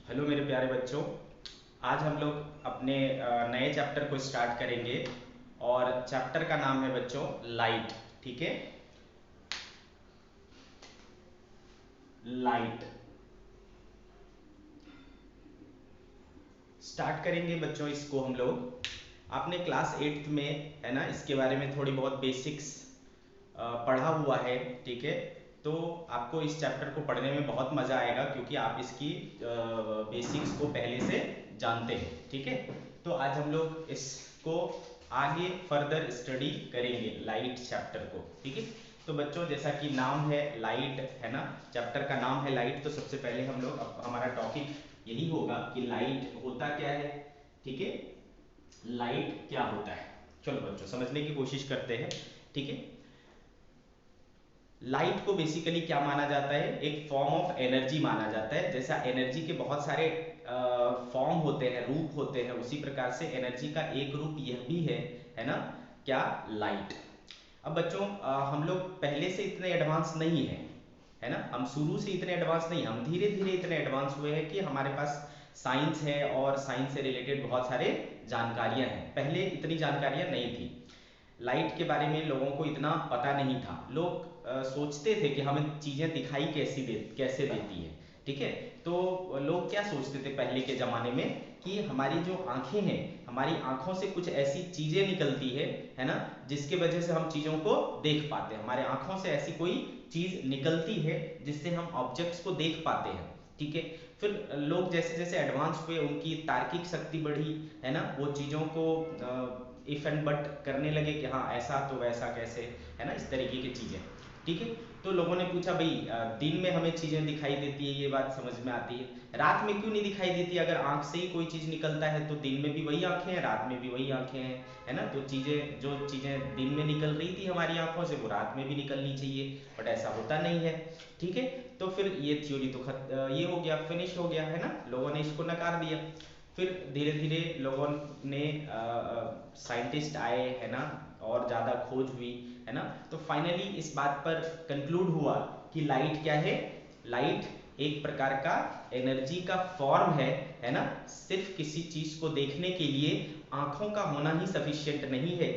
Hello मेरे प्यारे बच्चों। आज हम लोग अपने नए चैप्टर को स्टार्ट करेंगे और चैप्टर का नाम है बच्चों लाइट। ठीक है, लाइट स्टार्ट करेंगे बच्चों। इसको हम लोग आपने क्लास 8th में है ना इसके बारे में थोड़ी बहुत बेसिक्स पढ़ा हुआ है। ठीक है, तो आपको इस चैप्टर को पढ़ने में बहुत मज़ा आएगा क्योंकि आप इसकी बेसिक्स को पहले से जानते हैं। ठीक है, तो आज हम लोग इसको आगे फर्दर स्टडी करेंगे लाइट चैप्टर को। ठीक है, तो बच्चों जैसा कि नाम है लाइट है ना, चैप्टर का नाम है लाइट, तो सबसे पहले हम लोग अब हमारा टॉपिक यही होगा कि लाइट होता क्या है। ठीक है, लाइट क्या होता है, चलो बच्चों समझने की कोशिश करते हैं। ठीक है, लाइट को बेसिकली क्या माना जाता है, एक फॉर्म ऑफ एनर्जी माना जाता है। जैसा एनर्जी के बहुत सारे फॉर्म होते हैं, रूप होते हैं, उसी प्रकार से एनर्जी का एक रूप यह भी है ना, क्या, लाइट। अब बच्चों हम लोग पहले से इतने एडवांस नहीं है ना, हम शुरू से इतने एडवांस नहीं, हम धीरे धीरे इतने एडवांस हुए हैं कि हमारे पास साइंस है और साइंस से रिलेटेड बहुत सारे जानकारियां हैं। पहले इतनी जानकारियां नहीं थी, लाइट के बारे में लोगों को इतना पता नहीं था। लोग सोचते थे कि हमें चीज़ें दिखाई कैसे देती है। ठीक है, तो लोग क्या सोचते थे पहले के ज़माने में कि हमारी जो आंखें हैं, हमारी आंखों से कुछ ऐसी चीज़ें निकलती है ना, जिसके वजह से हम चीज़ों को देख पाते हैं। हमारे आंखों से ऐसी कोई चीज़ निकलती है जिससे हम ऑब्जेक्ट्स को देख पाते हैं। ठीक है, फिर लोग जैसे जैसे एडवांस हुए, उनकी तार्किक शक्ति बढ़ी है ना, वो चीज़ों को इफ एंड बट करने लगे कि हाँ ऐसा तो वैसा कैसे, है ना, इस तरीके की चीज़ें। ठीक है, तो लोगों ने पूछा भाई दिन में हमें चीज़ें दिखाई देती है, ये बात समझ में आती है, रात में क्यों नहीं दिखाई देती? अगर आंख से ही कोई चीज़ निकलता है तो दिन में भी वही आंखें हैं, रात में भी वही आंखें हैं, है ना, तो चीज़ें जो चीज़ें दिन में निकल रही थी हमारी आंखों से वो रात में भी निकलनी चाहिए, बट ऐसा होता नहीं है। ठीक है, तो फिर ये थ्योरी तो ये हो गया, फिनिश हो गया, है ना, लोगों ने इसको नकार दिया। फिर धीरे धीरे लोगों ने साइंटिस्ट आए, है ना, और ज़्यादा खोज हुई, है ना, तो फाइनली इस बात पर कंक्लूड हुआ कि लाइट क्या है। लाइट एक प्रकार का एनर्जी का फॉर्म है ना। सिर्फ किसी चीज को देखने के लिए आंखों का होना ही सफिशिएंट नहीं है,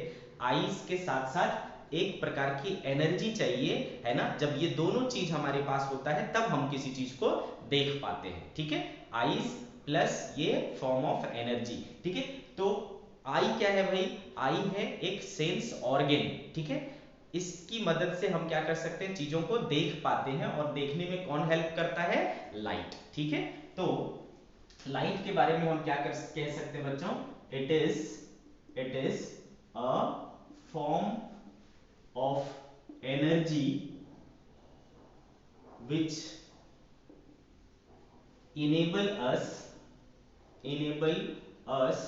आईज के साथ साथ एक प्रकार की एनर्जी चाहिए, है ना। जब ये दोनों चीज हमारे पास होता है तब हम किसी चीज को देख पाते हैं। ठीक है, आईज प्लस ये फॉर्म ऑफ एनर्जी। ठीक है, तो आई क्या है भाई? आई है एक सेंस ऑर्गेन। ठीक है, इसकी मदद से हम क्या कर सकते हैं, चीजों को देख पाते हैं, और देखने में कौन हेल्प करता है? लाइट। ठीक है, तो लाइट के बारे में हम क्या कह सकते हैं बच्चों? It is a form of energy which enable us enable us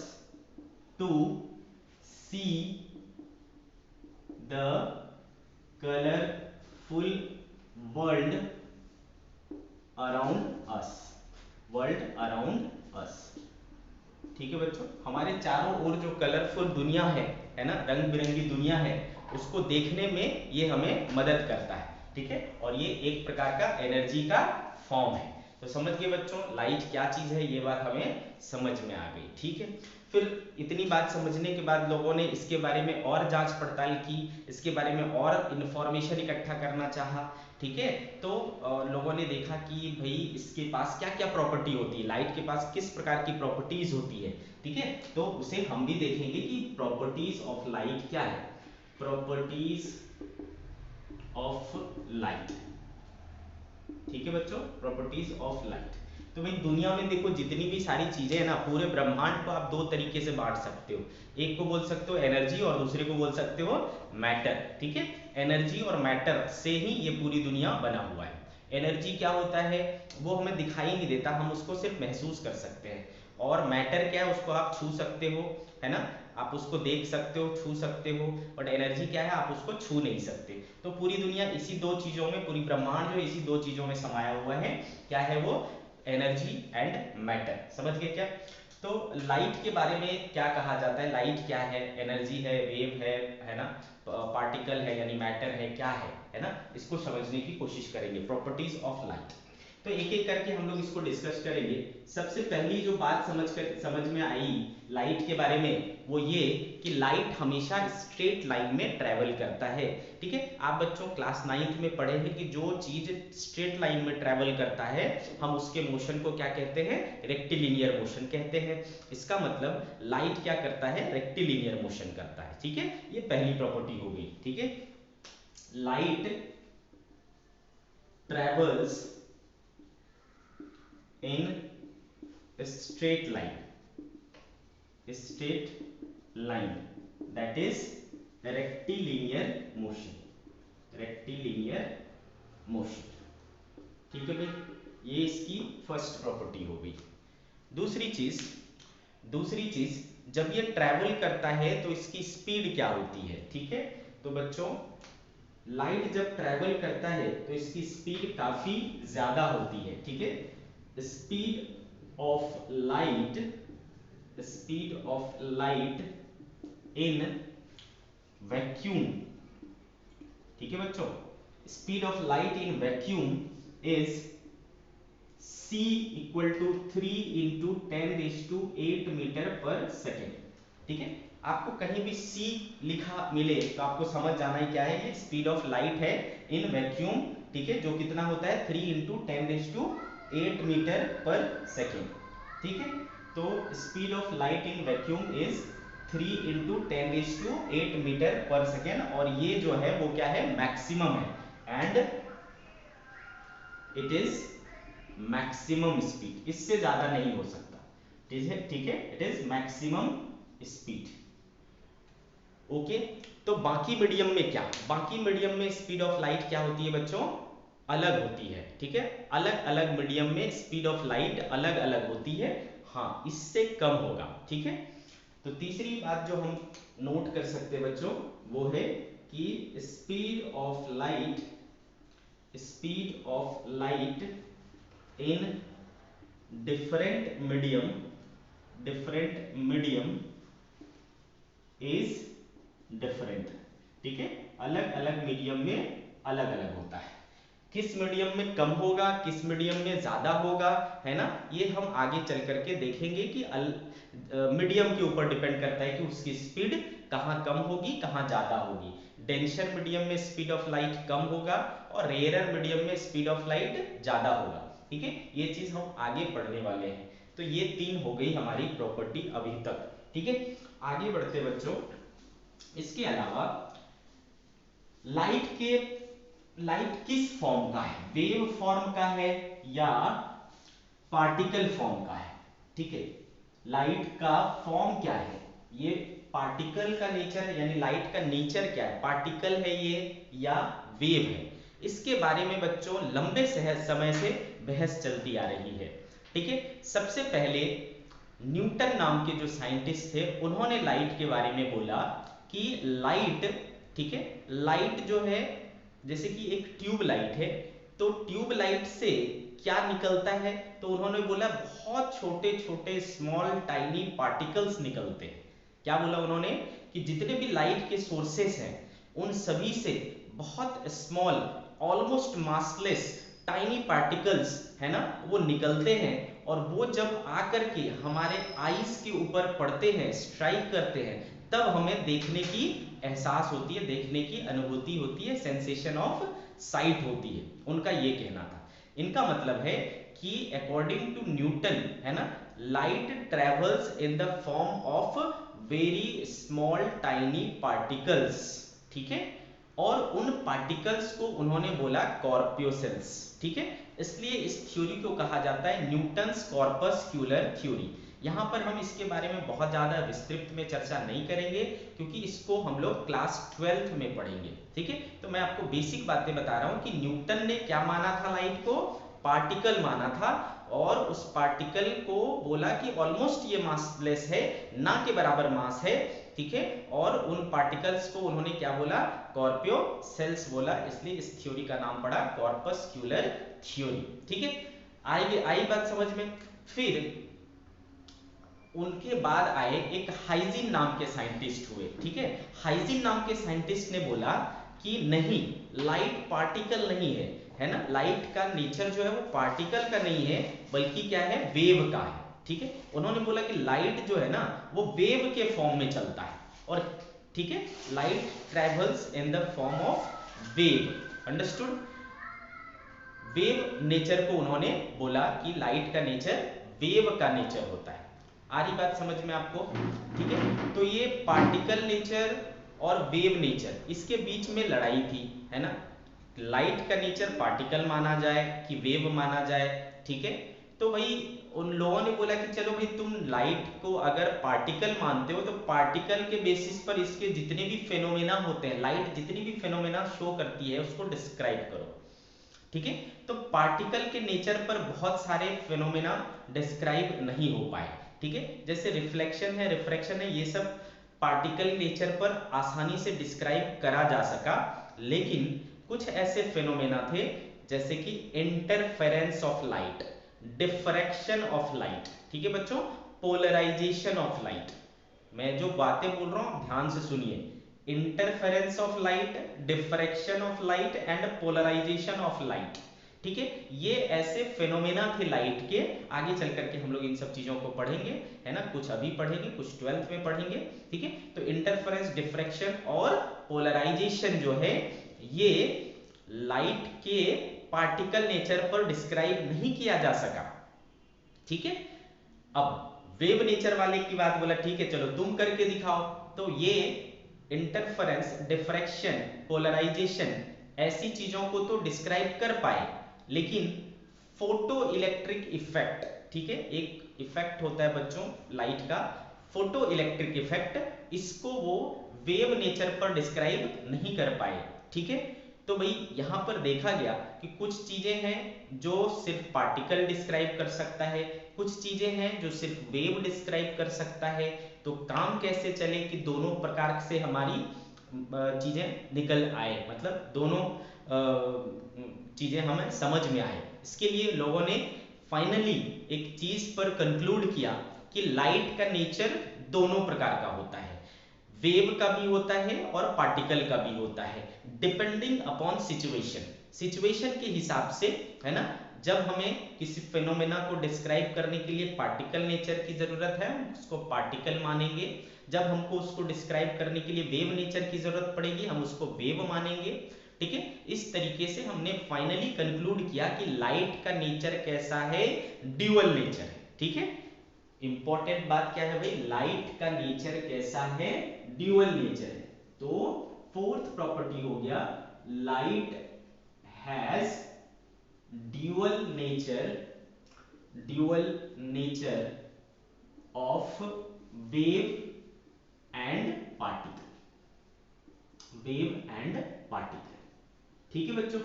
to see the colorful world around us world around us। ठीक है बच्चों, हमारे चारों ओर जो कलरफुल दुनिया है ना, रंग बिरंगी दुनिया है, उसको देखने में ये हमें मदद करता है। ठीक है, और ये एक प्रकार का एनर्जी का फॉर्म है। तो समझ गए बच्चों लाइट क्या चीज है, ये बात हमें समझ में आ गई। ठीक है, फिर इतनी बात समझने के बाद लोगों ने इसके बारे में और जांच पड़ताल की, इसके बारे में और इंफॉर्मेशन इकट्ठा करना चाहा। ठीक है, तो लोगों ने देखा कि भाई इसके पास क्या क्या प्रॉपर्टी होती है, लाइट के पास किस प्रकार की प्रॉपर्टीज होती है। ठीक है, तो उसे हम भी देखेंगे कि प्रॉपर्टीज ऑफ लाइट क्या है। Properties of light. ठीक है बच्चों, प्रॉपर्टीज ऑफ लाइट। तो भाई दुनिया में देखो जितनी भी सारी चीजें हैं ना, पूरे ब्रह्मांड को आप दो तरीके से बांट सकते हो। एक को बोल सकते हो एनर्जी और दूसरे को बोल सकते हो मैटर। ठीक है, एनर्जी और मैटर से ही ये पूरी दुनिया बना हुआ है। एनर्जी क्या होता है, वो हमें दिखाई नहीं देता, हम उसको सिर्फ महसूस कर सकते हैं। और मैटर क्या है, उसको आप छू सकते हो, है ना, आप उसको देख सकते हो, छू सकते हो। बट एनर्जी क्या है, आप उसको छू नहीं सकते। तो पूरी दुनिया इसी दो चीजों में, पूरी ब्रह्मांड जो इसी दो चीजों में समाया हुआ है। क्या है वो? Energy and matter. समझ गए क्या? तो लाइट के बारे में क्या कहा जाता है, लाइट क्या है, एनर्जी है, वेव है ना, पार्टिकल है यानी मैटर है, क्या है ना, इसको समझने की कोशिश करेंगे। Properties of light. तो एक एक करके हम लोग इसको डिस्कस करेंगे। सबसे पहली जो बात समझ में आई लाइट के बारे में वो ये कि लाइट हमेशा स्ट्रेट लाइन में ट्रेवल करता है। ठीक है, आप बच्चों क्लास 9th में पढ़े हैं कि जो चीज स्ट्रेट लाइन में ट्रेवल करता है हम उसके मोशन को क्या कहते हैं, रेक्टिलिनियर मोशन कहते हैं। इसका मतलब लाइट क्या करता है, रेक्टिलिनियर मोशन करता है। ठीक है, ये पहली प्रॉपर्टी हो गई। ठीक है, light travels in a straight line that is rectilinear motion। ठीक है भाई, ये इसकी फर्स्ट प्रॉपर्टी हो गई। दूसरी चीज जब ये ट्रैवल करता है तो इसकी स्पीड क्या होती है। ठीक है, तो बच्चों लाइट जब ट्रैवल करता है तो इसकी स्पीड काफी ज्यादा होती है। ठीक है, speed of light in vacuum. ठीक है बच्चों, speed of light in vacuum is c equal to 3 into 10⁸ metre per second. ठीक है, आपको कहीं भी c लिखा मिले तो आपको समझ जाना है क्या है, ये स्पीड ऑफ लाइट है इन वैक्यूम। ठीक है, जो कितना होता है 3 इंटू 10⁸ मीटर पर सेकेंड। ठीक है, तो speed of light in vacuum is 3 into 10⁸ metre per second, और ये जो है वो क्या है, मैक्सिमम है and it is maximum speed, इससे ज्यादा नहीं हो सकता। ठीक है, it is maximum speed. Okay, तो बाकी मीडियम में क्या, बाकी मीडियम में स्पीड ऑफ लाइट क्या होती है बच्चों, अलग होती है। ठीक है, अलग अलग मीडियम में स्पीड ऑफ लाइट अलग अलग होती है, हाँ इससे कम होगा। ठीक है, तो तीसरी बात जो हम नोट कर सकते हैं बच्चों वो है कि speed of light in different medium is different। ठीक है, अलग अलग मीडियम में अलग अलग होता है, किस मीडियम में कम होगा किस मीडियम में ज्यादा होगा, है ना, ये हम आगे चल करके देखेंगे कि मीडियम के ऊपर डिपेंड करता है कि उसकी स्पीड कहाँ कम होगी कहाँ ज्यादा होगी। डेंसर मीडियम में स्पीड ऑफ लाइट कम होगा और रेयरर मीडियम में स्पीड ऑफ लाइट ज्यादा होगा। ठीक है, ये चीज हम आगे पढ़ने वाले हैं। तो ये 3 हो गई हमारी प्रॉपर्टी अभी तक। ठीक है, आगे बढ़ते बच्चों, इसके अलावा लाइट किस फॉर्म का है, वेव फॉर्म का है या पार्टिकल फॉर्म का है। ठीक है, लाइट का फॉर्म क्या है, ये पार्टिकल का नेचर यानी लाइट का नेचर क्या है, पार्टिकल है ये या वेव है, इसके बारे में बच्चों लंबे समय से बहस चलती आ रही है। ठीक है, सबसे पहले न्यूटन नाम के जो साइंटिस्ट थे उन्होंने लाइट के बारे में बोला कि लाइट, ठीक है, लाइट जो है जैसे कि एक ट्यूब लाइट है, तो ट्यूब लाइट से क्या निकलता है, तो उन्होंने बोला बहुत छोटे छोटे स्मॉल टाइनी पार्टिकल्स निकलते हैं। क्या बोला उन्होंने कि जितने भी लाइट के सोर्सेस हैं उन सभी से बहुत small almost massless tiny particles है ना वो निकलते हैं, और वो जब आकर के हमारे आईज के ऊपर पड़ते हैं स्ट्राइक करते हैं तब हमें देखने की एहसास होती है, देखने की अनुभूति होती है, सेंसेशन ऑफ साइट होती है, उनका ये कहना था। इनका मतलब है कि अकॉर्डिंग टू न्यूटन है ना, light travels in the form of very small tiny particles. ठीक है, और उन पार्टिकल्स को उन्होंने बोला कॉर्पियोसेल्स। ठीक है, इसलिए इस थ्योरी को कहा जाता है न्यूटन्स कॉर्पस्क्यूलर थ्योरी। यहाँ पर हम इसके बारे में बहुत ज़्यादा विस्तृत में चर्चा नहीं करेंगे क्योंकि इसको हम लोग क्लास 12th में पढ़ेंगे। ठीक है, तो मैं आपको बेसिक बातें बता रहा हूँ कि न्यूटन ने क्या माना था, लाइट को पार्टिकल माना था, और उस पार्टिकल को बोला कि ऑलमोस्ट ये मासलेस है, ना के बराबर मास है। ठीक है, और उन पार्टिकल्स को उन्होंने क्या बोला, कॉर्पियोसेल्स बोला, इसलिए इस थ्योरी का नाम पड़ा कॉर्पस्क्यूलर थ्योरी। ठीक है, आई बात समझ में। फिर उनके बाद आए एक हाइजिन नाम के साइंटिस्ट हुए। ठीक है, हाइजिन नाम के साइंटिस्ट ने बोला कि नहीं, लाइट पार्टिकल नहीं है, है ना, लाइट का नेचर जो है वो पार्टिकल का नहीं है बल्कि क्या है, वेव का है। ठीक है, उन्होंने बोला कि लाइट जो है ना वो वेव के फॉर्म में चलता है, और ठीक है, light travels in the form of wave. Understood? Wave nature को उन्होंने बोला कि लाइट का नेचर वेव का नेचर होता है। आ रही बात समझ में आपको? ठीक है, तो ये पार्टिकल नेचर और वेव नेचर, इसके बीच में लड़ाई थी, है ना, लाइट का नेचर पार्टिकल माना जाए कि वेव माना जाए। ठीक है, तो भाई उन लोगों ने बोला कि चलो भाई तुम लाइट को अगर पार्टिकल मानते हो तो पार्टिकल के बेसिस पर इसके जितने भी फेनोमेना होते हैं, लाइट जितनी भी फेनोमेना शो करती है उसको डिस्क्राइब करो। ठीक है, तो पार्टिकल के नेचर पर बहुत सारे फिनोमेना डिस्क्राइब नहीं हो पाए। ठीक है, जैसे रिफ्लेक्शन है, रिफ्रैक्शन है, ये सब पार्टिकल नेचर पर आसानी से डिस्क्राइब करा जा सका, लेकिन कुछ ऐसे फिनोमेना थे जैसे कि interference of light, diffraction of light, ठीक है बच्चों, पोलराइजेशन ऑफ लाइट। मैं जो बातें बोल रहा हूं ध्यान से सुनिए, interference of light, diffraction of light and polarisation of light. ठीक है, ये ऐसे फेनोमेना थे लाइट के, आगे चल करके हम लोग इन सब चीजों को पढ़ेंगे, है ना, कुछ अभी पढ़ेंगे, कुछ 12th में पढ़ेंगे। ठीक है, तो इंटरफेरेंस, डिफ्रैक्शन और पोलराइजेशन जो है ये लाइट के पार्टिकल नेचर पर डिस्क्राइब नहीं किया जा सका। ठीक है, अब वेव नेचर वाले की बात बोला, ठीक है चलो तुम करके दिखाओ, तो ये इंटरफेरेंस, डिफ्रैक्शन, पोलराइजेशन ऐसी चीजों को तो डिस्क्राइब कर पाए, लेकिन फोटो इलेक्ट्रिक इफेक्ट, ठीक है, एक इफेक्ट होता है बच्चों लाइट का, फोटो इलेक्ट्रिक इफेक्ट, इसको वो वेव नेचर पर डिस्क्राइब नहीं कर पाए। ठीक है, तो भाई यहां पर देखा गया कि कुछ चीजें हैं जो सिर्फ पार्टिकल डिस्क्राइब कर सकता है, कुछ चीजें हैं जो सिर्फ वेव डिस्क्राइब कर सकता है। तो काम कैसे चले कि दोनों प्रकार से हमारी चीजें निकल आए, मतलब दोनों चीजें हमें समझ में आए, इसके लिए लोगों ने फाइनली एक चीज पर कंक्लूड किया कि लाइट का नेचर दोनों प्रकार का होता है, वेव का भी होता है और पार्टिकल का भी होता है, डिपेंडिंग अपॉन सिचुएशन, सिचुएशन के हिसाब से, है ना। जब हमें किसी फेनोमेना को डिस्क्राइब करने के लिए पार्टिकल नेचर की जरूरत है उसको पार्टिकल मानेंगे, जब हमको उसको डिस्क्राइब करने के लिए वेव नेचर की जरूरत पड़ेगी हम उसको वेव मानेंगे। ठीक है, इस तरीके से हमने फाइनली कंक्लूड किया कि लाइट का नेचर कैसा है, ड्यूअल नेचर है। ठीक है, इंपॉर्टेंट बात क्या है भाई, लाइट का नेचर कैसा है, ड्यूअल नेचर है। तो फोर्थ प्रॉपर्टी हो गया, light has dual nature, dual nature of wave and particle, wave and particle. ठीक है बच्चों,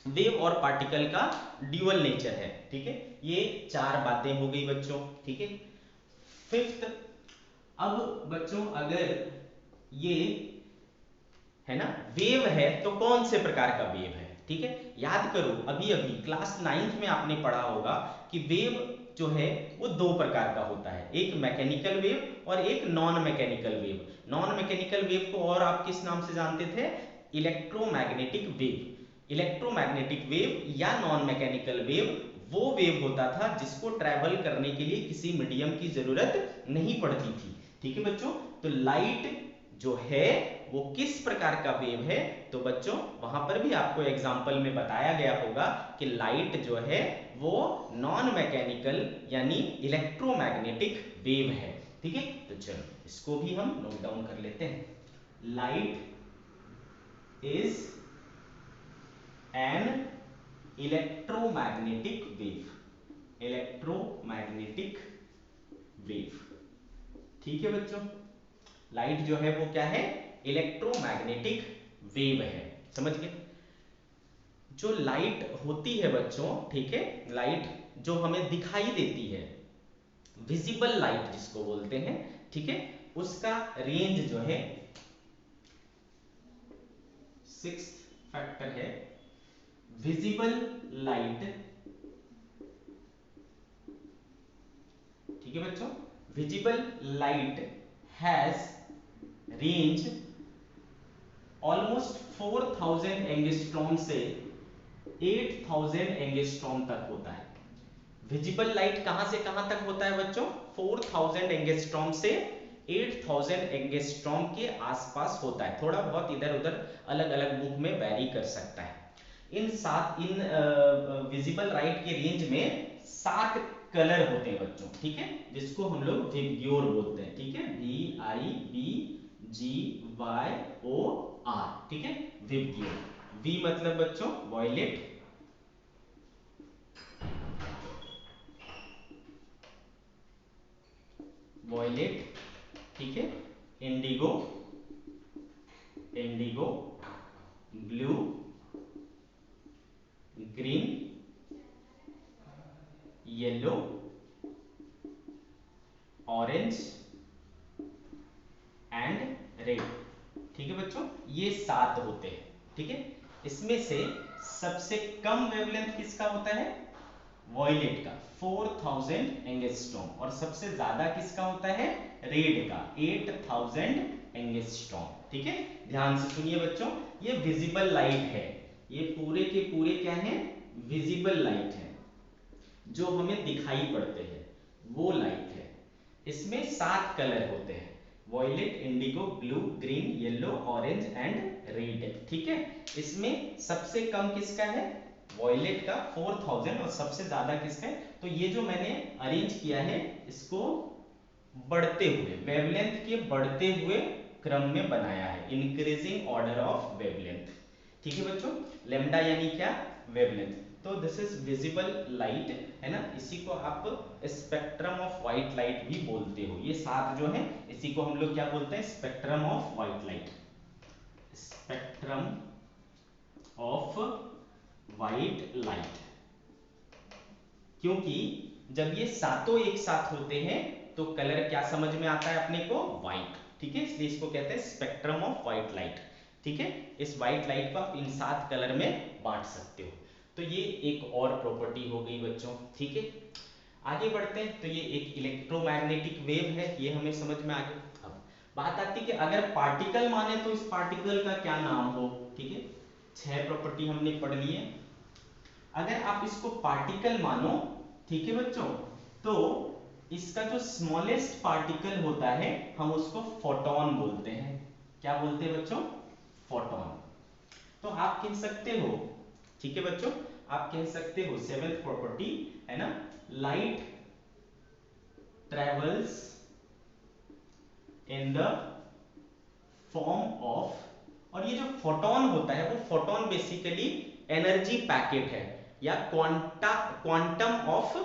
वेव और पार्टिकल का ड्यूअल नेचर है। ठीक है, ये चार बातें हो गई बच्चों। ठीक है, फिफ्थ, अब बच्चों अगर ये है ना वेव है तो कौन से प्रकार का वेव है। ठीक है, याद करो अभी अभी क्लास 9th में आपने पढ़ा होगा कि वेव जो है वो दो प्रकार का होता है, एक मैकेनिकल वेव और एक non mechanical wave. Non mechanical wave को और आप किस नाम से जानते थे, इलेक्ट्रोमैग्नेटिक वेव। इलेक्ट्रोमैग्नेटिक वेव या नॉन मैकेनिकल वेव वो वेव होता था जिसको ट्रैवल करने के लिए किसी मीडियम की जरूरत नहीं पड़ती थी। ठीक है बच्चों, तो लाइट जो है वो किस प्रकार का वेव है, तो बच्चों वहां पर भी आपको एग्जाम्पल में बताया गया होगा कि लाइट जो है वो नॉन मैकेनिकल यानी इलेक्ट्रोमैग्नेटिक वेव है। ठीक है, तो चलो इसको भी हम नोट डाउन कर लेते हैं, light is an electromagnetic wave, electromagnetic wave. ठीक है बच्चों, लाइट जो है वो क्या है, इलेक्ट्रोमैग्नेटिक वेव है। समझ गए, जो लाइट होती है बच्चों, ठीक है, लाइट जो हमें दिखाई देती है, विजिबल लाइट जिसको बोलते हैं, ठीक है, उसका रेंज जो है, सिक्स्थ फैक्टर है, विजिबल लाइट, ठीक है बच्चों, visible light has range almost 4000 angstrom से 8000 एंगस्ट्रॉम तक होता है। विजिबल लाइट कहां से कहां तक होता है बच्चों? 4000 एंगस्ट्रॉम से 8000 एंगस्ट्रॉम के आसपास होता है। थोड़ा बहुत इधर उधर अलग अलग बुक में वैरी कर सकता है। इन विजिबल लाइट के रेंज में 7 कलर होते हैं बच्चों, ठीक है, जिसको हम लोग विब्ग्योर बोलते हैं, ठीक है, VIBGYOR, ठीक है, विब्ग्योर। वी मतलब बच्चों वॉयलेट, वॉयलेट, ठीक है, Indigo, Indigo, blue, green, yellow, orange and red, ठीक है बच्चों, ये 7 होते हैं, ठीक है। इसमें से सबसे कम वेवलेंथ किसका होता है? वॉयलेट का, 4000 एंगस्ट्रॉम, और सबसे ज्यादा किसका होता है? रेड का, 8000 एंगस्ट्रॉम, ठीक है। ध्यान से सुनिए बच्चों, ये विजिबल लाइट है, ये पूरे के पूरे क्या है? विजिबल लाइट है, जो हमें दिखाई पड़ते हैं, वो लाइट है। इसमें 7 कलर होते हैं, violet, indigo, blue, green, yellow, orange and red, ठीक है। इसमें सबसे कम किसका है? वॉयलेट का, 4000, और सबसे ज्यादा किसका है? तो ये जो मैंने अरेंज किया है, इसको बढ़ते हुए, वेवलेंथ के बढ़ते हुए क्रम में बनाया है, इंक्रीजिंग ऑर्डर ऑफ वेवलेंथ, ठीक है बच्चों। लेमडा यानी क्या? वेवलेंथ। तो दिस इज विजिबल लाइट, है ना, इसी को आप स्पेक्ट्रम ऑफ व्हाइट लाइट भी बोलते हो। ये 7 जो है, इसी को हम लोग क्या बोलते हैं? Spectrum of white light, spectrum of white light. क्योंकि जब ये सातों एक साथ होते हैं तो कलर क्या समझ में आता है अपने को? व्हाइट, ठीक है, इसलिए इसको कहते हैं स्पेक्ट्रम ऑफ व्हाइट लाइट, ठीक है। इस व्हाइट लाइट को आप इन 7 कलर में बांट सकते हो। तो ये एक और प्रॉपर्टी हो गई बच्चों, ठीक है। आगे बढ़ते हैं, तो ये एक इलेक्ट्रोमैग्नेटिक वेव है, ये हमें समझ में आ गया। अब बात आती है कि अगर पार्टिकल माने तो इस पार्टिकल का क्या नाम हो, ठीक है। 6 प्रॉपर्टी हमने पढ़ ली है। अगर आप इसको पार्टिकल मानो, ठीक है बच्चों, तो इसका जो स्मॉलेस्ट पार्टिकल होता है, हम उसको फोटॉन बोलते हैं। क्या बोलते हैं बच्चों? फोटॉन। तो आप कह सकते हो, ठीक है बच्चों, आप कह सकते हो 7th प्रॉपर्टी, है ना, light travels in the form of, और ये जो फोटॉन होता है, वो फोटॉन बेसिकली एनर्जी पैकेट है, या क्वांटम ऑफ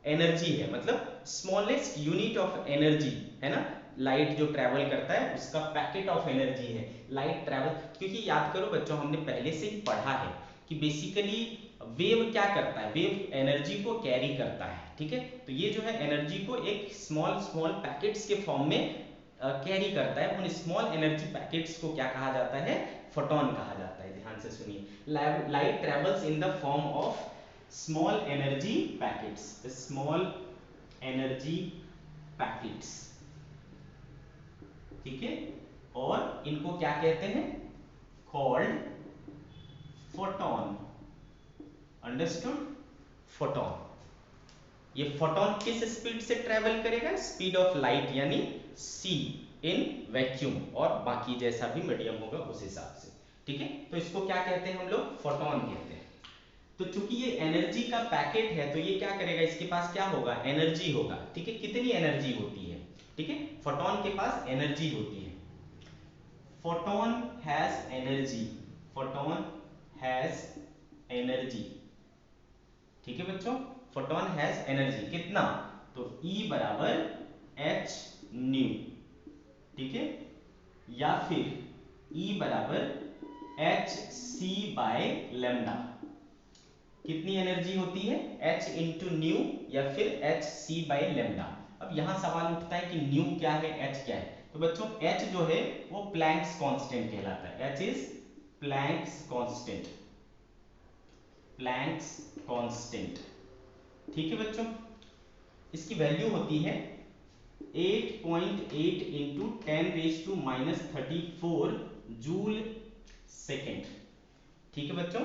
एनर्जी है, मतलब स्मॉलेस्ट यूनिट ऑफ एनर्जी, है ना। लाइट जो ट्रैवल करता है, उसका पैकेट ऑफ एनर्जी है लाइट ट्रैवल। क्योंकि याद करो बच्चों, हमने पहले से ही पढ़ा है कि बेसिकली वेव क्या करता है? वेव एनर्जी को कैरी करता है, ठीक है। तो ये जो है एनर्जी को एक स्मॉल स्मॉल पैकेट्स के फॉर्म में कैरी करता है। उन स्मॉल एनर्जी पैकेट्स को क्या कहा जाता है? फोटॉन कहा जाता है। ध्यान से सुनिए, light travels in the form of small energy packets, small energy packets, ठीक है, और इनको क्या कहते हैं? Called photon. अंडरस्टूड? फोटॉन। ये फोटॉन किस स्पीड से ट्रेवल करेगा? स्पीड ऑफ लाइट, यानी c इन वैक्यूम, और बाकी जैसा भी मीडियम होगा उस हिसाब से, ठीक है। तो इसको क्या कहते हैं हम लोग? फोटॉन कहते हैं। तो चूंकि ये एनर्जी का पैकेट है, तो ये क्या करेगा? इसके पास क्या होगा? एनर्जी होगा, ठीक है। कितनी एनर्जी होती है? ठीक है, फोटॉन के पास एनर्जी होती है। Photon has energy, photon has energy, ठीक है बच्चों। फोटॉन हैज एनर्जी कितना? तो E बराबर h न्यू, ठीक है, या फिर E बराबर h c बाय लेमडा। कितनी एनर्जी होती है? h इंटू न्यू, या फिर h c बाय लेमडा। अब यहां सवाल उठता है कि न्यू क्या है, h क्या है? तो बच्चों h जो है वो प्लैंक्स कांस्टेंट कहलाता है। h is Planck's constant, Planck's constant, ठीक है बच्चों। इसकी वैल्यू होती है 8.8 इंटू 10⁻⁻34 जूल सेकेंड, ठीक है बच्चों।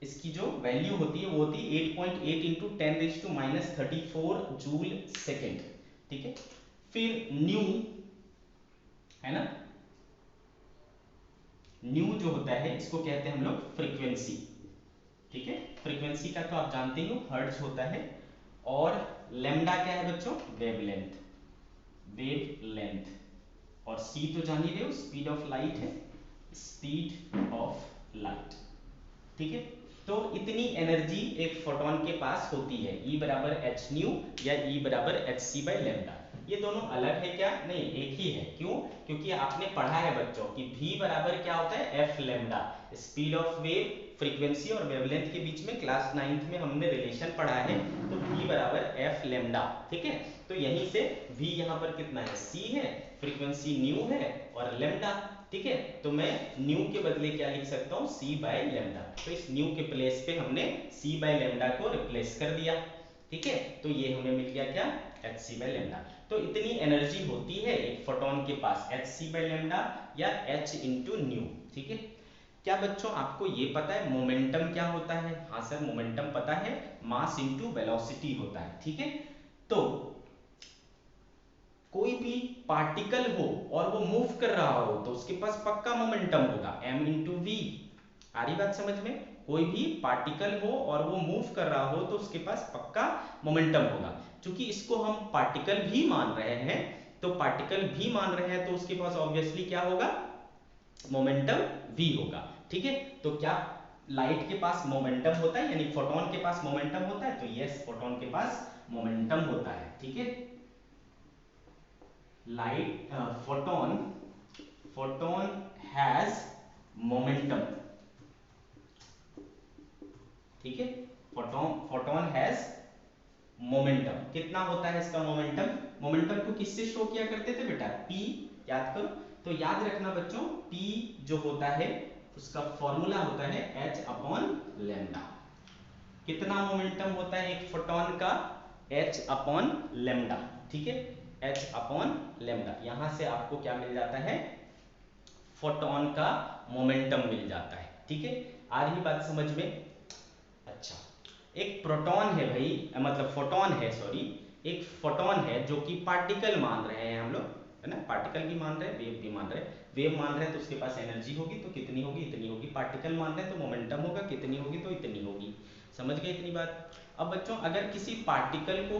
इसकी जो वैल्यू होती है वो होती है 8.8 इंटू 10⁻⁻34 जूल सेकेंड। ठीक है, फिर न्यू है ना, न्यू जो होता है इसको कहते हैं हम लोग फ्रीक्वेंसी। ठीक है, फ्रीक्वेंसी का तो आप जानते ही हो हर्ट्ज होता है। और लेमडा क्या है बच्चों, वेवलेंथ, वेवलेंथ। और सी तो जान ही रहे हो, स्पीड ऑफ लाइट है, स्पीड ऑफ लाइट। ठीक है, तो इतनी एनर्जी एक फोटोन के पास होती है, E बराबर एच न्यू या E बराबर एच सी बाई लेमडा। ये दोनों अलग है क्या, नहीं एक ही है। क्यों, क्योंकि आपने पढ़ा है बच्चों कि V बराबर क्या होता है, F lambda, speed of wave, frequency और वेवलेंथ के बीच में क्लास 9th में हमने रिलेशन पढ़ा है। तो V बराबर एफ लेमडा। ठीक है, तो यहीं से V यहाँ पर कितना है, C है, फ्रीक्वेंसी न्यू है और लेमडा। ठीक है, तो मैं न्यू के बदले क्या लिख सकता हूँ, सी बाय लेमडा। तो इस न्यू के प्लेस पे हमने सी बाय लेमडा को रिप्लेस कर दिया। ठीक है, तो ये हमें मिल गया क्या, एच सी बाय लेमडा। तो इतनी एनर्जी होती है एक फोटोन के पास, एच सी बाय लेमडा या एच इंटू न्यू। ठीक है, क्या बच्चों आपको ये पता है मोमेंटम क्या होता है? हाँ सर, मोमेंटम पता है, मास इंटू वेलोसिटी होता है। ठीक है, तो कोई भी पार्टिकल हो और वो मूव कर रहा हो तो उसके पास पक्का मोमेंटम होगा, m इंटू वी। आ रही बात समझ में? कोई भी पार्टिकल हो और वो मूव कर रहा हो तो उसके पास पक्का मोमेंटम होगा। क्योंकि इसको हम पार्टिकल भी मान रहे हैं, तो पार्टिकल भी मान रहे हैं तो उसके पास ऑब्वियसली क्या होगा, मोमेंटम v होगा। ठीक है, तो क्या लाइट के पास मोमेंटम होता है, यानी फोटोन के पास मोमेंटम होता है? तो यस, फोटोन के पास मोमेंटम होता है। ठीक है, light photon has momentum। ठीक है, फोटोन हैज मोमेंटम। कितना होता है इसका मोमेंटम? मोमेंटम को किससे शो किया करते थे बेटा, p, याद करो। तो याद रखना बच्चों, p जो होता है उसका फॉर्मूला होता है h अपॉन लेमडा। कितना मोमेंटम होता है एक फोटोन का, h अपॉन लेमडा। ठीक है, h अपॉन लेमडा। यहां से आपको क्या मिल जाता है, फोटोन का मोमेंटम मिल जाता है। ठीक है, आ रही बात समझ में? अच्छा, एक प्रोटॉन है भाई, मतलब फोटोन है, सॉरी, एक फोटोन है जो कि पार्टिकल मान रहे हैं हम लोग, है ना, पार्टिकल भी मान रहे हैं, वेव भी मान रहे हैं। वेव मान रहे हैं तो उसके पास एनर्जी होगी, तो कितनी होगी, इतनी होगी। पार्टिकल मान रहे हैं तो मोमेंटम होगा, कितनी होगी, तो इतनी होगी। समझ गए इतनी बात? अब बच्चों अगर किसी पार्टिकल को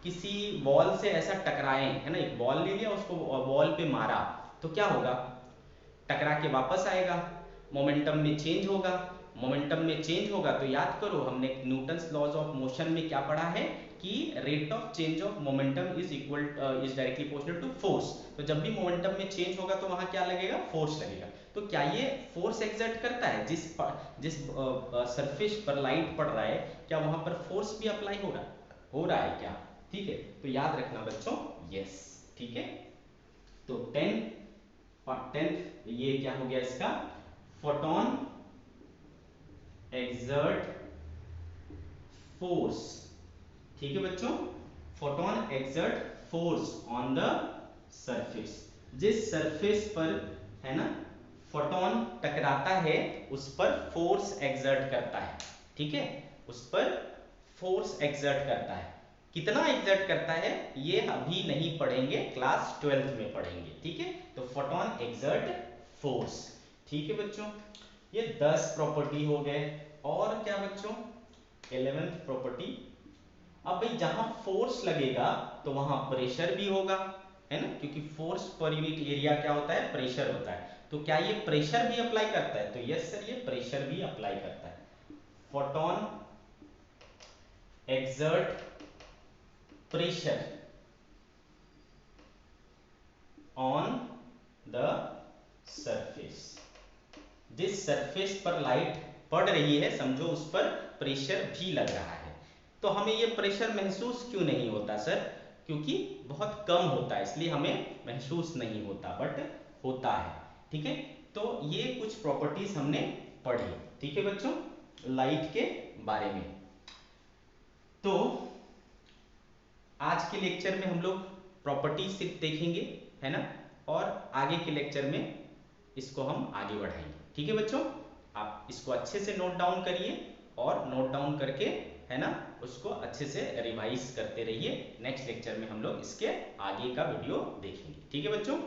किसी वॉल से ऐसा टकराए, है ना, एक बॉल ले लिया, उसको वॉल पे मारा, तो क्या होगा, टकरा के वापस आएगा, मोमेंटम में चेंज होगा। मोमेंटम में चेंज होगा तो याद करो, हमने न्यूटन्स लॉज ऑफ मोशन में क्या पढ़ा है कि rate of change of momentum is equal is directly proportional to force. तो जब भी मोमेंटम में चेंज होगा तो वहां क्या लगेगा, फोर्स लगेगा। तो क्या ये फोर्स एक्सर्ट करता है, जिस सरफेस पर लाइट पड़ रहा है, क्या वहां पर फोर्स भी अप्लाई हो रहा है क्या? ठीक है, तो याद रखना बच्चों, यस। ठीक है, तो 10th ये क्या हो गया इसका, फोटोन एक्सर्ट फोर्स। ठीक है बच्चों, photon exert force on the surface. जिस सरफेस पर, है ना, फोटोन टकराता है उस पर फोर्स एक्सर्ट करता है। ठीक है, उस पर फोर्स एक्सर्ट करता है। कितना एक्सर्ट करता है ये अभी नहीं पढ़ेंगे, क्लास 12th में पढ़ेंगे। ठीक है, तो फोटोन एक्सर्ट फोर्स। ठीक है बच्चों, ये 10 प्रॉपर्टी हो गए। और क्या बच्चों, 11th प्रॉपर्टी। अब भाई जहां फोर्स लगेगा तो वहां प्रेशर भी होगा, है ना, क्योंकि फोर्स पर यूनिट एरिया क्या होता है, प्रेशर होता है। तो क्या ये प्रेशर भी अप्लाई करता है? तो यस सर, ये प्रेशर भी अप्लाई करता है। Photon exert pressure on the surface. जिस सरफेस पर लाइट पड़ रही है समझो उस पर प्रेशर भी लग रहा है। तो हमें ये प्रेशर महसूस क्यों नहीं होता सर? क्योंकि बहुत कम होता है, इसलिए हमें महसूस नहीं होता, बट होता है। ठीक है, तो ये कुछ प्रॉपर्टीज हमने पढ़ी। ठीक है बच्चों, लाइट के बारे में। तो आज के लेक्चर में हम लोग प्रॉपर्टी सिर्फ देखेंगे, है ना, और आगे के लेक्चर में इसको हम आगे बढ़ाएंगे। ठीक है बच्चों, आप इसको अच्छे से नोट डाउन करिए और नोट डाउन करके, है ना, उसको अच्छे से रिवाइज करते रहिए। नेक्स्ट लेक्चर में हम लोग इसके आगे का वीडियो देखेंगे। ठीक है बच्चों।